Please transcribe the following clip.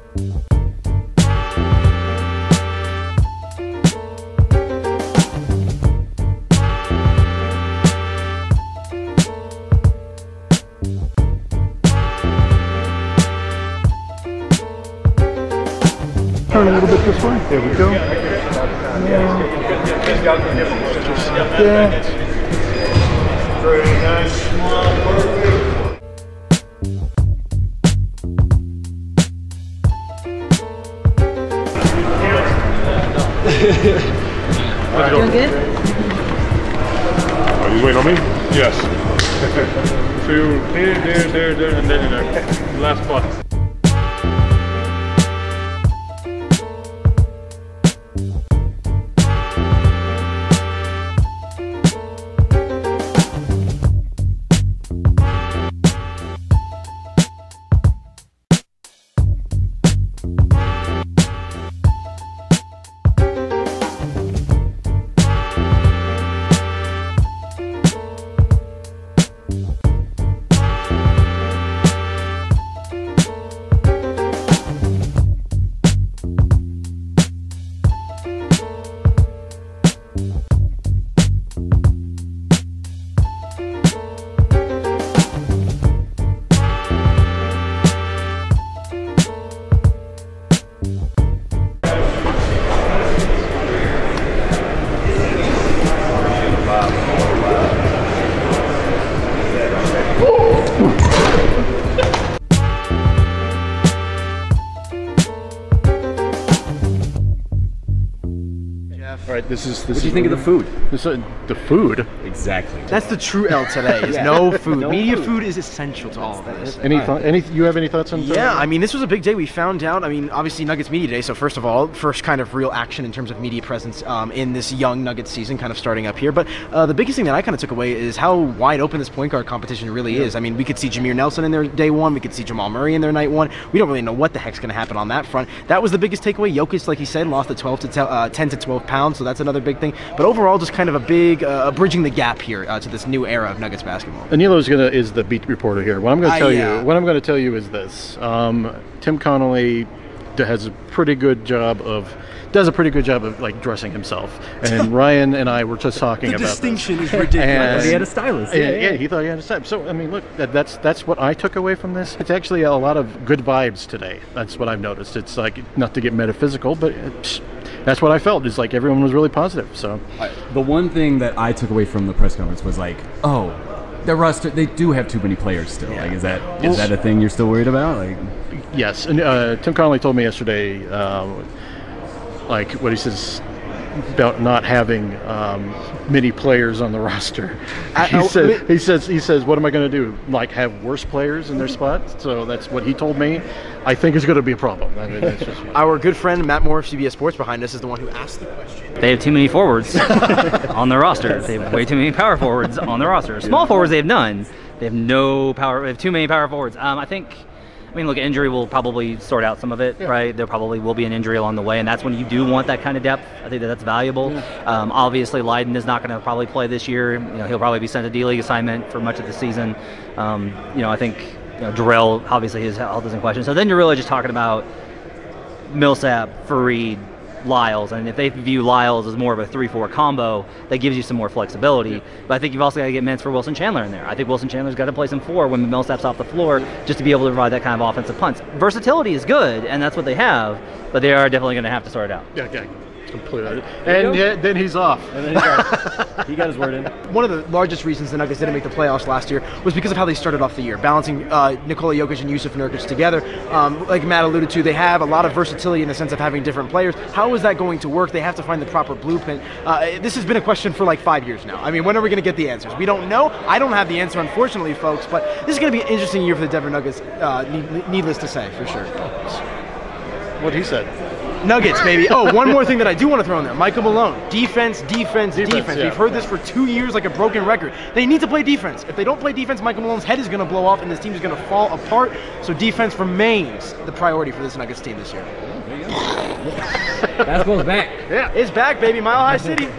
Turn a little bit this way. There we go. Yeah. Very nice. Doing good? Are you waiting on me? Yes. Two, there, and then there. Last spot. All right, this is. What do you think of the food? The food. Exactly. That's the true L today. Is no food. No Media food is essential to all of this. You have any thoughts on? Yeah, I mean, this was a big day. We found out. I mean, obviously Nuggets Media Day. So first of all, first kind of real action in terms of media presence in this young Nuggets season, kind of starting up here. But the biggest thing that I kind of took away is how wide open this point guard competition really is. I mean, we could see Jameer Nelson in their day one. We could see Jamal Murray in their night one. We don't really know what the heck's going to happen on that front. That was the biggest takeaway. Jokic, like he said, lost the 10 to 12 pounds. So that's another big thing. But overall, just kind of a big bridging the gap here to this new era of Nuggets basketball. Danilo is the beat reporter here. What I'm going to tell you. What I'm going to tell you is this: Tim Connolly does a pretty good job of like dressing himself. And Ryan and I were just talking about distinction this. is ridiculous. And he had a stylist. Yeah, he thought he had a stylist. So I mean, look, that's what I took away from this. It's actually a lot of good vibes today. That's what I've noticed. It's like, not to get metaphysical, but that's what I felt. It's like everyone was really positive. So the one thing that I took away from the press conference was like, oh, their roster, they do have too many players still. Yeah. Like, is that a thing you're still worried about? Like, yes. And Tim Connolly told me yesterday, like what he says about not having many players on the roster. He says, what am I going to do? Like, have worse players in their spots? So that's what he told me. I think is going to be a problem. I mean, it's just, Our good friend Matt Moore of CBS Sports behind us is the one who asked the question. They have too many forwards on their roster. They have way too many power forwards on their roster. Small forwards, they have none. They have no power. They have too many power forwards. I mean, look, injury will probably sort out some of it, right? There probably will be an injury along the way, and that's when you do want that kind of depth. I think that's valuable. Obviously, Leiden is not going to probably play this year. You know, he'll probably be sent a D-League assignment for much of the season. I think Jarrell, obviously his health is in question. So then you're really just talking about Millsap, Fareed, Lyles, and if they view Lyles as more of a 3-4 combo, that gives you some more flexibility. But I think you've also got to get minutes for Wilson Chandler in there. I think Wilson Chandler's got to play some 4 when Millsap's off the floor, just to be able to provide that kind of offensive punch. Versatility is good, and that's what they have, but they are definitely going to have to sort it out. yeah, completely. And then he's off. and then he got his word in. One of the largest reasons the Nuggets didn't make the playoffs last year was because of how they started off the year, balancing Nikola Jokic and Jusuf Nurkic together. Like Matt alluded to, they have a lot of versatility in the sense of having different players. How is that going to work? They have to find the proper blueprint. This has been a question for like 5 years now. I mean, when are we going to get the answers? We don't know. I don't have the answer, unfortunately, folks, but this is going to be an interesting year for the Denver Nuggets, needless to say, for sure. What he said. Nuggets, baby. Oh, one more thing that I do want to throw in there. Michael Malone. Defense. Yeah. We've heard this for 2 years like a broken record. They need to play defense. If they don't play defense, Michael Malone's head is going to blow off and this team is going to fall apart. So defense remains the priority for this Nuggets team this year. Basketball's back. Yeah, it's back, baby. Mile High City.